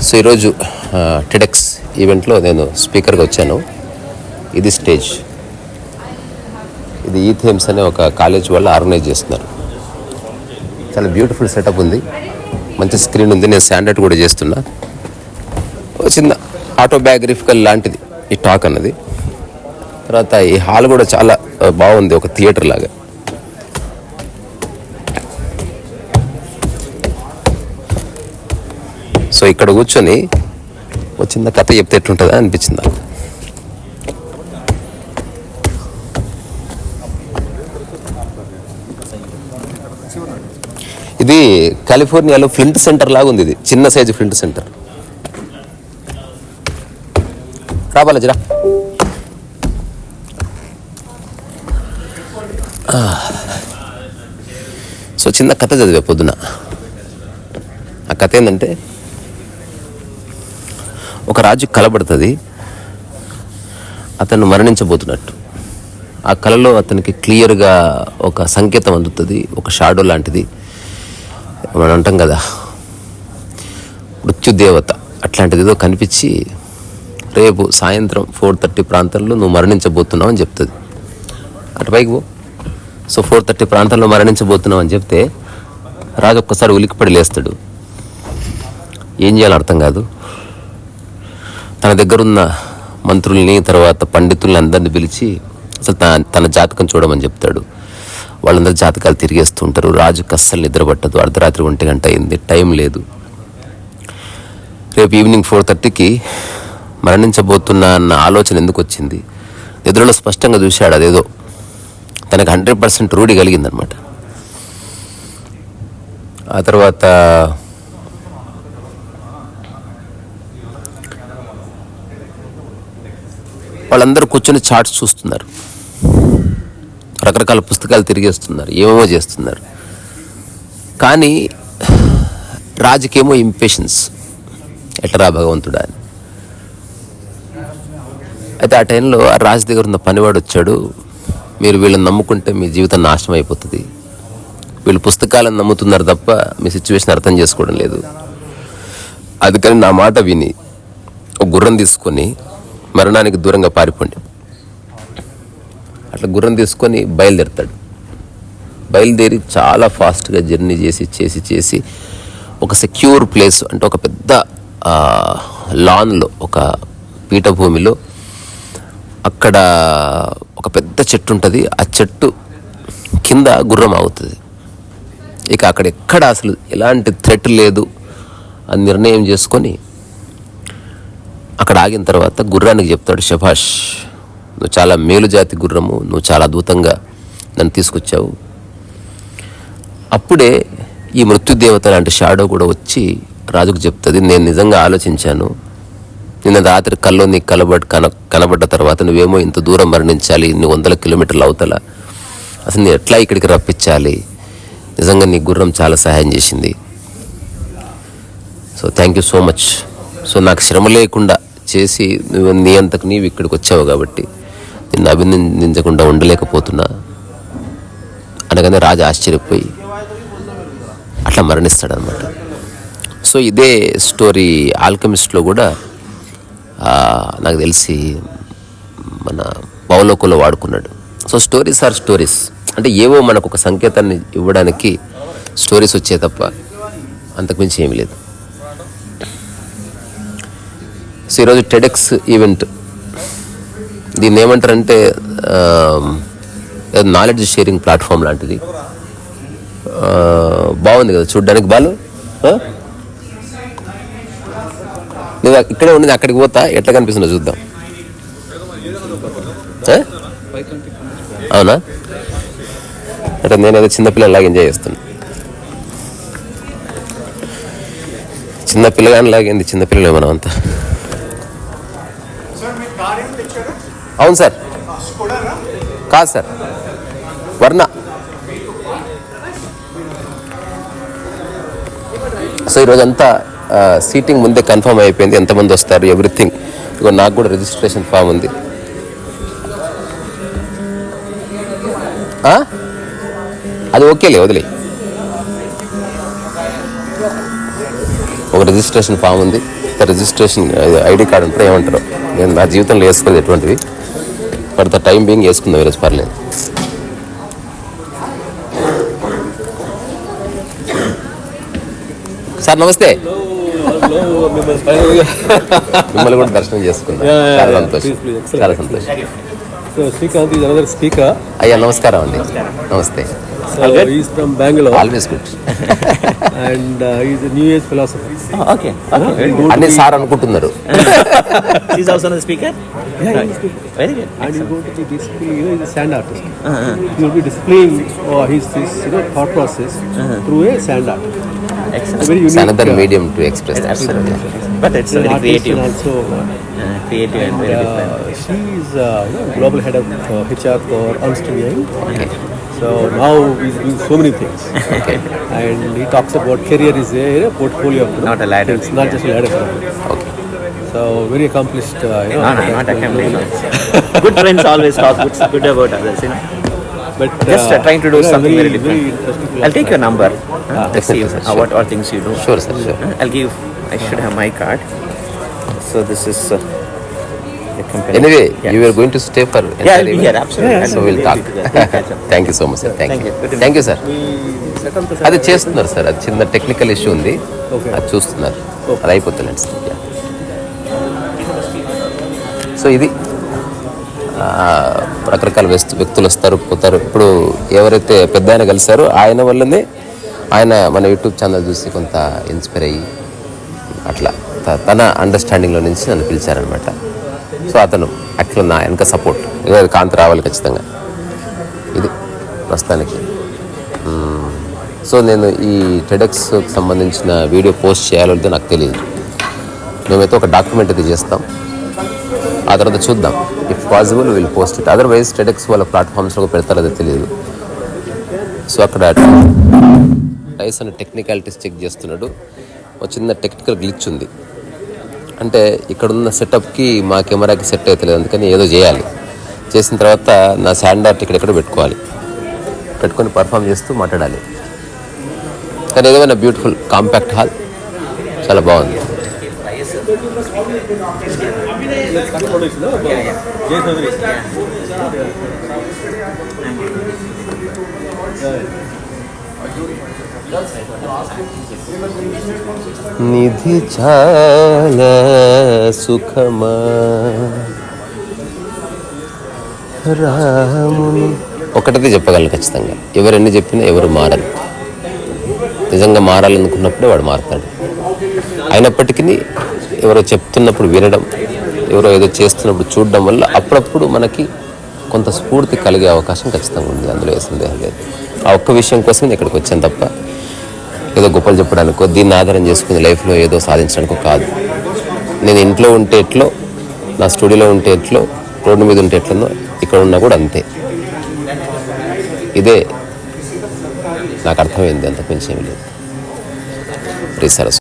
So ఈరోజు TEDx ఈవెంట్లో నేను స్పీకర్గా వచ్చాను. ఇది స్టేజ్. ఇది ఈథేమ్స్ అనే ఒక కాలేజ్ వాళ్ళు ఆర్గనైజ్ చేస్తున్నారు. చాలా బ్యూటిఫుల్ సెటప్ ఉంది, మంచి స్క్రీన్ ఉంది. నేను స్టాండర్డ్ కూడా చేస్తున్నా. చిన్న ఆటోబయోగ్రఫికల్ లాంటిది ఈ టాక్ అన్నది. తర్వాత ఈ హాల్ కూడా చాలా బాగుంది, ఒక థియేటర్ లాగా. సో ఇక్కడ కూర్చొని ఒక చిన్న కథ చెప్తే ఎట్లుంటుందా అనిపించింది నాకు. ఇది కాలిఫోర్నియాలో ఫ్లింట్ సెంటర్ లాగా ఉంది. ఇది చిన్న సైజు ఫ్లింట్ సెంటర్. రాబాలజరా. సో చిన్న కథ చదివా పొద్దున. ఆ కథ ఏంటంటే, ఒక రాజు కలబడుతుంది, అతను మరణించబోతున్నట్టు. ఆ కళలో అతనికి క్లియర్గా ఒక సంకేతం అందుతుంది, ఒక షాడో లాంటిది. మనం అంటాం కదా మృత్యుదేవత, అట్లాంటిది ఏదో కనిపించి రేపు సాయంత్రం 4:30 ప్రాంతంలో నువ్వు మరణించబోతున్నావు అని చెప్తుంది. అటుపైకి పో. సో 4:30 ప్రాంతంలో మరణించబోతున్నావు అని చెప్తే రాజు ఒక్కసారి ఉలిక్కిపడి లేస్తాడు. ఏం చేయాలో అర్థం కాదు. తన దగ్గరున్న మంత్రుల్ని, తర్వాత పండితుల్ని అందరిని పిలిచి అసలు తన జాతకం చూడమని చెప్తాడు. వాళ్ళందరూ జాతకాలు తిరిగేస్తూ ఉంటారు. రాజుకి అస్సలు నిద్ర పట్టదు. అర్ధరాత్రి 1 గంట అయింది, టైం లేదు. రేపు ఈవినింగ్ 4:30కి మరణించబోతున్నా అన్న ఆలోచన ఎందుకు వచ్చింది? నిద్రలో స్పష్టంగా చూశాడు, అదేదో తనకు 100% రూఢి కలిగిందనమాట. ఆ తర్వాత వాళ్ళందరూ కూర్చొని చార్ట్స్ చూస్తున్నారు, రకరకాల పుస్తకాలు తిరిగేస్తున్నారు, ఏమేమో చేస్తున్నారు. కానీ రాజుకేమో ఇంపేషన్స్, ఎట్లరా భగవంతుడా అని. అయితే ఆ టైంలో ఆ రాజు దగ్గర ఉన్న పనివాడు వచ్చాడు. మీరు వీళ్ళని నమ్ముకుంటే మీ జీవితం నాశనం అయిపోతుంది. వీళ్ళు పుస్తకాలను నమ్ముతున్నారు తప్ప మీ సిచ్యువేషన్ అర్థం చేసుకోవడం లేదు. అందుకని నా మాట విని ఒక గుర్రం తీసుకొని మరణానికి దూరంగా పారిపోండి. అట్లా గుర్రం తీసుకొని బయలుదేరుతాడు. బయలుదేరి చాలా ఫాస్ట్గా జర్నీ చేసి ఒక సెక్యూర్ ప్లేస్, అంటే ఒక పెద్ద లాన్లో, ఒక పీఠభూమిలో, అక్కడ ఒక పెద్ద చెట్టు ఉంటుంది. ఆ చెట్టు కింద గుర్రం ఆగుతుంది. ఇక అక్కడ ఎక్కడ అసలు ఎలాంటి థ్రెట్ లేదు అని నిర్ణయం చేసుకొని అక్కడ ఆగిన తర్వాత గుర్రానికి చెప్తాడు, శభాష్, నువ్వు చాలా మేలుజాతి గుర్రము, నువ్వు చాలా అద్భుతంగా నన్ను తీసుకొచ్చావు. అప్పుడే ఈ మృత్యుదేవత లాంటి షాడో కూడా వచ్చి రాజుకు చెప్తుంది, నేను నిజంగా ఆలోచించాను. నిన్న రాత్రి కల్లో నీకు కనబడ్డ తర్వాత నువ్వేమో ఇంత దూరం మరణించాలి, ఇన్ని 100 కిలోమీటర్లు అవతల. అసలు నేను ఎట్లా ఇక్కడికి రప్పించాలి? నిజంగా నీ గుర్రం చాలా సహాయం చేసింది. So thank you so much. So నాకు శ్రమ లేకుండా చేసి నువ్వు నీ అంతకు నీవు ఇక్కడికి వచ్చావు కాబట్టి నిన్ను అభినందించకుండా ఉండలేకపోతున్నా అనగానే రాజు ఆశ్చర్యపోయి అట్లా మరణిస్తాడనమాట. సో ఇదే స్టోరీ ఆల్కెమిస్ట్లో కూడా నాకు తెలిసి మన పౌలోకులో వాడుకున్నాడు. సో స్టోరీస్ ఆర్ స్టోరీస్, అంటే ఏవో మనకు ఒక సంకేతాన్ని ఇవ్వడానికి స్టోరీస్ వచ్చే తప్ప అంతకుమించి ఏమీ లేదు. సో ఈరోజు టెడెక్స్ ఈవెంట్, దీన్ని ఏమంటారంటే నాలెడ్జ్ షేరింగ్ ప్లాట్ఫామ్ లాంటిది. బాగుంది కదా చూడ్డానికి. బాలు నేను ఇక్కడే ఉండి అక్కడికి పోతా, ఎట్లా కనిపిస్తుందో చూద్దాం. అవునా? అంటే నేనేదో చిన్నపిల్లలాగా ఎంజాయ్ చేస్తున్నా. చిన్నపిల్లగానిలాగేంది, చిన్నపిల్లలు ఏమన్నా అంతా. అవును సార్. కాదు సార్, వర్ణ. సో ఈరోజంతా సీటింగ్ ముందే కన్ఫర్మ్ అయిపోయింది, ఎంతమంది వస్తారు, ఎవ్రీథింగ్. ఇగో నాకు కూడా రిజిస్ట్రేషన్ ఫామ్ ఉంది. అది ఓకేలే, వదిలే. ఒక రిజిస్ట్రేషన్ ఫామ్ ఉంది. ఇంకా రిజిస్ట్రేషన్ ఐడి కార్డు అంటే ఏమంటారు, నేను నా జీవితంలో వేసుకోలేదు ఎటువంటివి. ఫర్ ద టైం బీయింగ్ వేసుకుందాం ఈరోజు, పర్లేదు. సార్ నమస్తే. మిమ్మల్ని కూడా దర్శనం చేసుకున్నాం, చాలా సంతోషం, చాలా సంతోషం. Srikanth is another speaker. అయ్యా నమస్కారం అండి, నమస్తే. So he is from Bangalore always good. and he is a New Age philosopher. Okay. అన్ని సార్ అనుకుంటున్నారు. He's also another speaker? Yeah, he is speaker. Very good. And he's going to be displaying, he's a sand artist. He will be displaying his thought process through a sand art. Excellent. Very unique. Another medium to express. Absolutely. But it's very artist creative. and also Creative and very different. she is global head of HR for Ernst & Young. So now he's doing so many things. Okay. And he talks about career is a portfolio of Not a ladder. things, not just a ladder. Okay. So very accomplished. No, not accomplished. Good friends always talk good about others, you know. But Just trying to do something very different. Very interesting. I'll take your number. Let's see Definitely, sir, what all things you do. Sure sir, sure. I should have my card. So this is the company. Anyway Yeah. You are going to stay for Yeah, I'll be here, absolutely. So will talk. Thank you so much sir, thank you. Thank you sir. We set up the అది చేస్తున్నారు sir, అది చిన్న technical issue ఉంది, Okay. అది చూస్తున్నారు, అది అయిపోతుందండి sir. So ఇది రకరకాల వ్యక్తులు వస్తారు పోతారు. ఇప్పుడు ఎవరైతే పెద్ద ఆయన కలిశారో ఆయన వల్లనే ఆయన మన యూట్యూబ్ ఛానల్ చూసి కొంత ఇన్స్పైర్ అయ్యి అట్లా తన అండర్స్టాండింగ్లో నుంచి నన్ను పిలిచారనమాట. సో అతను యాక్చువల్ నా వెనక సపోర్ట్, కాంతి రావాలి ఖచ్చితంగా, ఇది ప్రస్తుతానికి. సో నేను ఈ టెడెక్స్కి సంబంధించిన వీడియో పోస్ట్ చేయాలో లేదో నాకు తెలియదు. మేమైతే ఒక డాక్యుమెంట్ అయితే చేస్తాం, ఆ తర్వాత చూద్దాం. If possible will post it, otherwise TEDx వాళ్ళ ప్లాట్ఫామ్స్లో పెడతారో అదే తెలియదు. సో అక్కడ టైస్ అనే టెక్నికాలిటీస్ చెక్ చేస్తున్నాడు. ఒక చిన్న టెక్నికల్ గ్లిచ్ ఉంది, అంటే ఇక్కడున్న సెటప్కి మా కెమెరాకి సెట్ అవుతలేదు, అందుకని ఏదో చేయాలి. చేసిన తర్వాత నా శాండ్ ఆర్ట్ ఇక్కడెక్కడ పెట్టుకొని పర్ఫామ్ చేస్తూ మాట్లాడాలి. కానీ ఏదైనా బ్యూటిఫుల్ కాంపాక్ట్ హాల్, చాలా బాగుంది. నిధి చాలా సుఖమా రాముని ఒకటిది చెప్పగలను ఖచ్చితంగా, ఎవరెన్ని చెప్పినా ఎవరు మారరు. నిజంగా మారాలనుకున్నప్పుడే వాడు మారుతాడు. అయినప్పటికీ ఎవరో చెప్తున్నప్పుడు వినడం, ఎవరో ఏదో చేస్తున్నప్పుడు చూడడం వల్ల అప్పుడప్పుడు మనకి కొంత స్ఫూర్తి కలిగే అవకాశం ఖచ్చితంగా ఉంది, అందులో ఏ సందేహం లేదు. ఆ ఒక్క విషయం కోసం నేను ఇక్కడికి వచ్చాను తప్ప ఏదో గొప్పలు చెప్పడానికో దీన్ని ఆధారం చేసుకుని లైఫ్లో ఏదో సాధించడానికో కాదు. నేను ఇంట్లో ఉంటే ఎట్లో, నా స్టూడియోలో ఉంటే ఎట్లో, రోడ్డు మీద ఉంటే ఎట్లనో ఇక్కడ ఉన్నా కూడా అంతే. ఇదే నాకు అర్థమైంది, అంతకు మించి ఏమీ లేదు. సరస్సు.